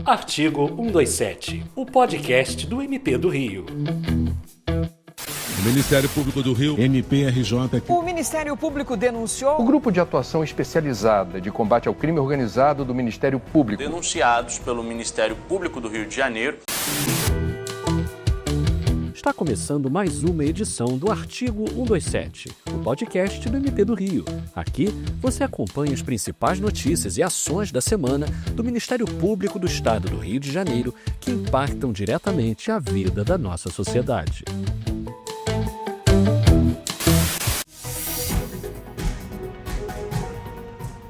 Artigo 127, o podcast do MP do Rio. O Ministério Público do Rio, MPRJ. O Ministério Público denunciou... O Grupo de Atuação Especializada de Combate ao Crime Organizado do Ministério Público. Denunciados pelo Ministério Público do Rio de Janeiro. Está começando mais uma edição do Artigo 127, o podcast do MP do Rio. Aqui você acompanha as principais notícias e ações da semana do Ministério Público do Estado do Rio de Janeiro que impactam diretamente a vida da nossa sociedade.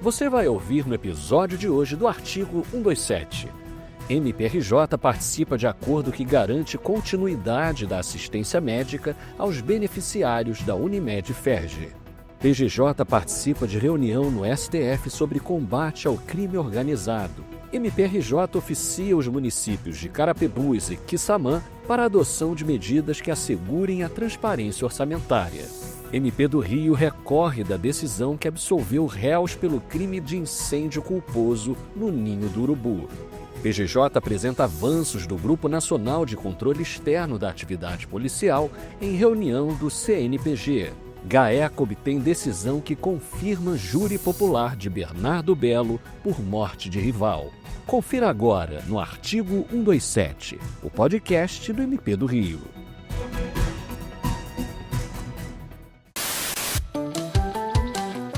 Você vai ouvir no episódio de hoje do Artigo 127. MPRJ participa de acordo que garante continuidade da assistência médica aos beneficiários da Unimed-FERJ. PGJ participa de reunião no STF sobre combate ao crime organizado. MPRJ oficia os municípios de Carapebus e Quissamã para a adoção de medidas que assegurem a transparência orçamentária. MP do Rio recorre da decisão que absolveu réus pelo crime de incêndio culposo no Ninho do Urubu. PGJ apresenta avanços do Grupo Nacional de Controle Externo da Atividade Policial em reunião do CNPG. GAECO obtém decisão que confirma júri popular de Bernardo Belo por morte de rival. Confira agora no Artigo 127, o podcast do MP do Rio.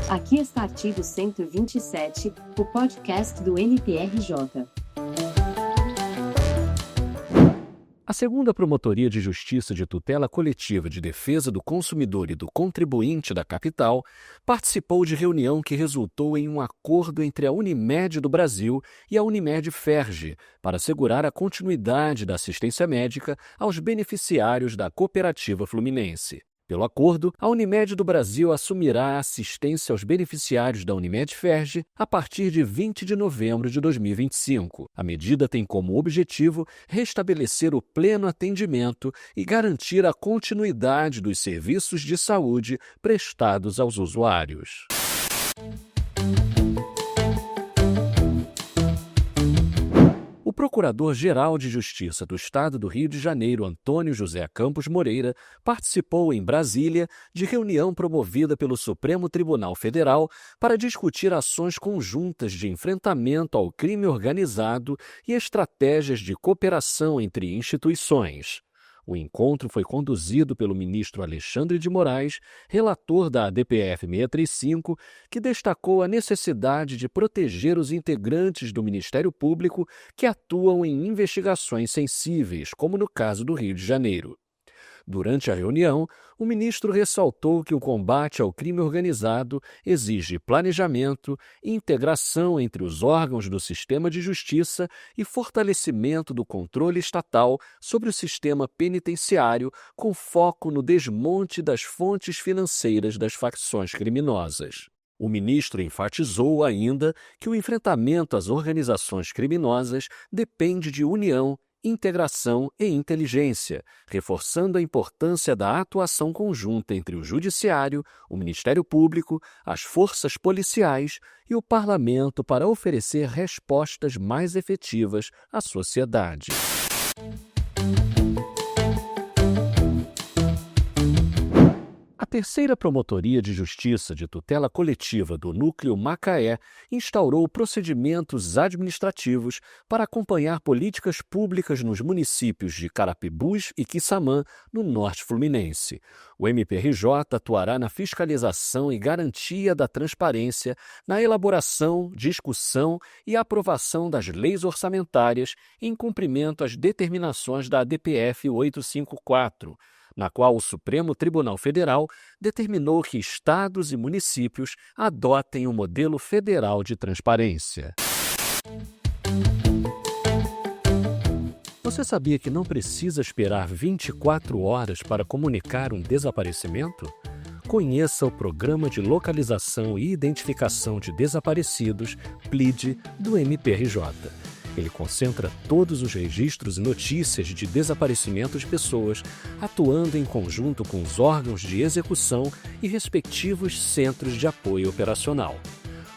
Aqui está Artigo 127, o podcast do MPRJ. A segunda Promotoria de Justiça de Tutela Coletiva de Defesa do Consumidor e do Contribuinte da Capital participou de reunião que resultou em um acordo entre a Unimed do Brasil e a Unimed-FERJ para assegurar a continuidade da assistência médica aos beneficiários da Cooperativa Fluminense. Pelo acordo, a Unimed do Brasil assumirá a assistência aos beneficiários da Unimed-FERJ a partir de 20 de novembro de 2025. A medida tem como objetivo restabelecer o pleno atendimento e garantir a continuidade dos serviços de saúde prestados aos usuários. O Procurador-Geral de Justiça do Estado do Rio de Janeiro, Antônio José Campos Moreira, participou em Brasília de reunião promovida pelo Supremo Tribunal Federal para discutir ações conjuntas de enfrentamento ao crime organizado e estratégias de cooperação entre instituições. O encontro foi conduzido pelo ministro Alexandre de Moraes, relator da ADPF 635, que destacou a necessidade de proteger os integrantes do Ministério Público que atuam em investigações sensíveis, como no caso do Rio de Janeiro. Durante a reunião, o ministro ressaltou que o combate ao crime organizado exige planejamento, integração entre os órgãos do sistema de justiça e fortalecimento do controle estatal sobre o sistema penitenciário, com foco no desmonte das fontes financeiras das facções criminosas. O ministro enfatizou ainda que o enfrentamento às organizações criminosas depende de união, integração e inteligência, reforçando a importância da atuação conjunta entre o Judiciário, o Ministério Público, as forças policiais e o Parlamento para oferecer respostas mais efetivas à sociedade. A terceira Promotoria de Justiça de Tutela Coletiva do Núcleo Macaé instaurou procedimentos administrativos para acompanhar políticas públicas nos municípios de Carapebus e Quissamã, no norte fluminense. O MPRJ atuará na fiscalização e garantia da transparência, na elaboração, discussão e aprovação das leis orçamentárias em cumprimento às determinações da ADPF 854, na qual o Supremo Tribunal Federal determinou que estados e municípios adotem o modelo federal de transparência. Você sabia que não precisa esperar 24 horas para comunicar um desaparecimento? Conheça o Programa de Localização e Identificação de Desaparecidos, PLID, do MPRJ. Ele concentra todos os registros e notícias de desaparecimento de pessoas, atuando em conjunto com os órgãos de execução e respectivos centros de apoio operacional.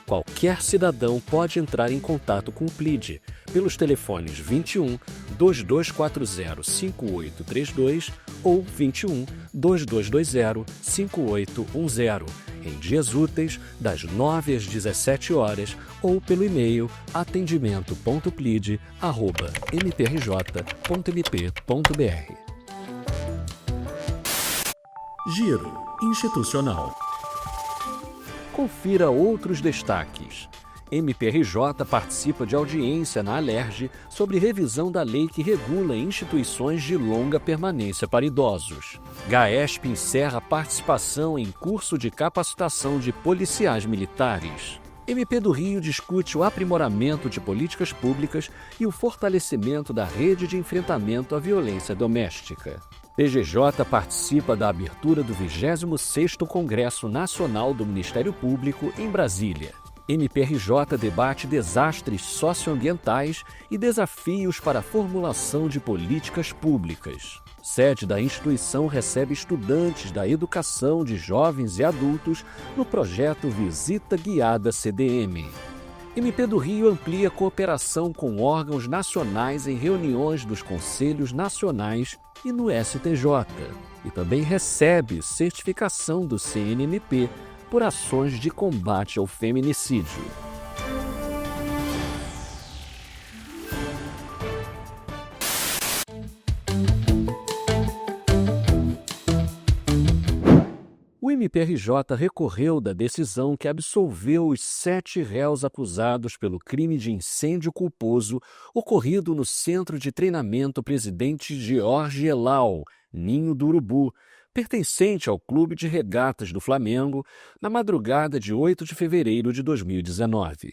Qualquer cidadão pode entrar em contato com o PLID, pelos telefones 21 2240 5832 ou 21 2220 5810, em dias úteis, das 9 às 17 horas, ou pelo e-mail atendimento.plid@mprj.mp.br. Giro institucional. Confira outros destaques. MPRJ participa de audiência na Alerj sobre revisão da lei que regula instituições de longa permanência para idosos. Gaesp encerra participação em curso de capacitação de policiais militares. MP do Rio discute o aprimoramento de políticas públicas e o fortalecimento da rede de enfrentamento à violência doméstica. PGJ participa da abertura do 26º Congresso Nacional do Ministério Público em Brasília. MPRJ debate desastres socioambientais e desafios para a formulação de políticas públicas. Sede da instituição recebe estudantes da educação de jovens e adultos no projeto Visita Guiada CDM. MP do Rio amplia cooperação com órgãos nacionais em reuniões dos Conselhos Nacionais e no STJ. E também recebe certificação do CNMP por ações de combate ao feminicídio. O MPRJ recorreu da decisão que absolveu os 7 réus acusados pelo crime de incêndio culposo ocorrido no Centro de Treinamento Presidente Jorge Elal, Ninho do Urubu, pertencente ao Clube de Regatas do Flamengo, na madrugada de 8 de fevereiro de 2019.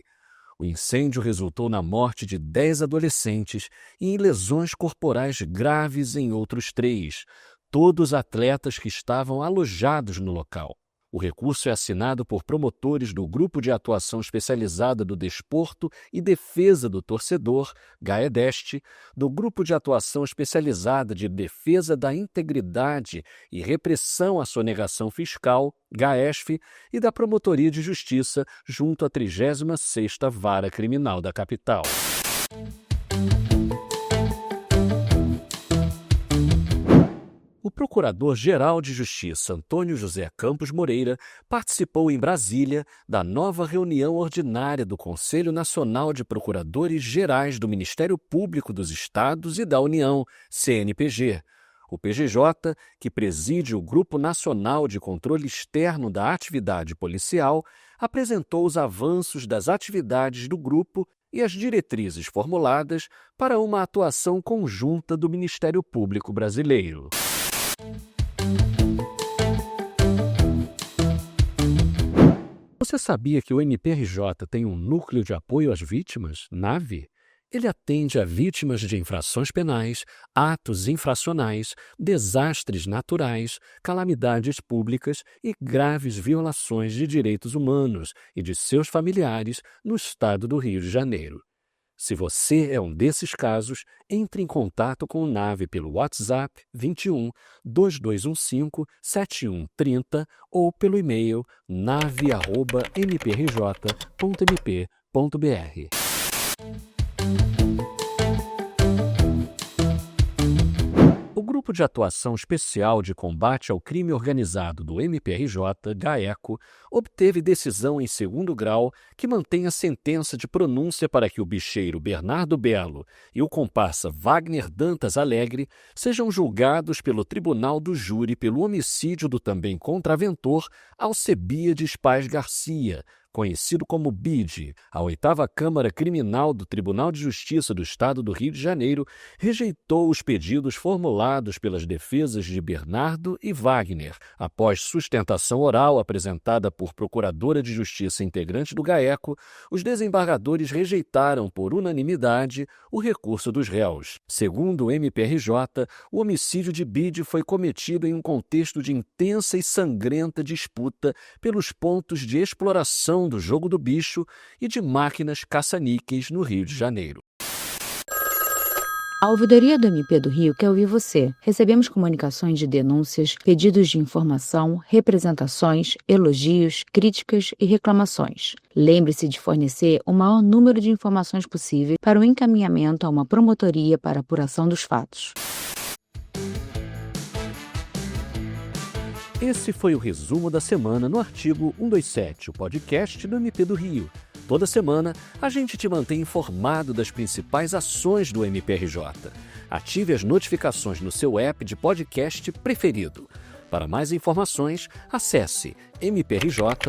O incêndio resultou na morte de 10 adolescentes e em lesões corporais graves em outros 3, todos atletas que estavam alojados no local. O recurso é assinado por promotores do Grupo de Atuação Especializada do Desporto e Defesa do Torcedor, GAEDEST, do Grupo de Atuação Especializada de Defesa da Integridade e Repressão à Sonegação Fiscal, GAESF, e da Promotoria de Justiça junto à 36ª Vara Criminal da capital. O Procurador-Geral de Justiça, Antônio José Campos Moreira, participou em Brasília da nova reunião ordinária do Conselho Nacional de Procuradores Gerais do Ministério Público dos Estados e da União, CNPG. O PGJ, que preside o Grupo Nacional de Controle Externo da Atividade Policial, apresentou os avanços das atividades do grupo e as diretrizes formuladas para uma atuação conjunta do Ministério Público brasileiro. Você sabia que o MPRJ tem um núcleo de apoio às vítimas, NAVE? Ele atende a vítimas de infrações penais, atos infracionais, desastres naturais, calamidades públicas e graves violações de direitos humanos e de seus familiares no estado do Rio de Janeiro. Se você é um desses casos, entre em contato com o NAVE pelo WhatsApp 21 2215 7130 ou pelo e-mail nave@mprj.mp.br. O Grupo de Atuação Especial de Combate ao Crime Organizado do MPRJ, GAECO, obteve decisão em segundo grau que mantém a sentença de pronúncia para que o bicheiro Bernardo Belo e o comparsa Wagner Dantas Alegre sejam julgados pelo Tribunal do Júri pelo homicídio do também contraventor Alcebiades Paz Garcia, conhecido como BID. A 8ª Câmara Criminal do Tribunal de Justiça do Estado do Rio de Janeiro rejeitou os pedidos formulados pelas defesas de Bernardo e Wagner, após sustentação oral apresentada por procuradora de Justiça integrante do GAECO. Os desembargadores rejeitaram por unanimidade o recurso dos réus. Segundo o MPRJ, o homicídio de BID foi cometido em um contexto de intensa e sangrenta disputa pelos pontos de exploração do jogo do bicho e de máquinas caça-níqueis no Rio de Janeiro. A Ouvidoria do MP do Rio quer ouvir você. Recebemos comunicações de denúncias, pedidos de informação, representações, elogios, críticas e reclamações. Lembre-se de fornecer o maior número de informações possível para o encaminhamento a uma promotoria para apuração dos fatos. Esse foi o resumo da semana no artigo 127, o podcast do MP do Rio. Toda semana, a gente te mantém informado das principais ações do MPRJ. Ative as notificações no seu app de podcast preferido. Para mais informações, acesse mprj.mp.br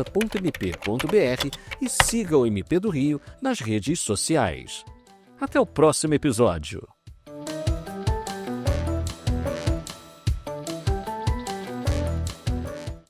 e siga o MP do Rio nas redes sociais. Até o próximo episódio!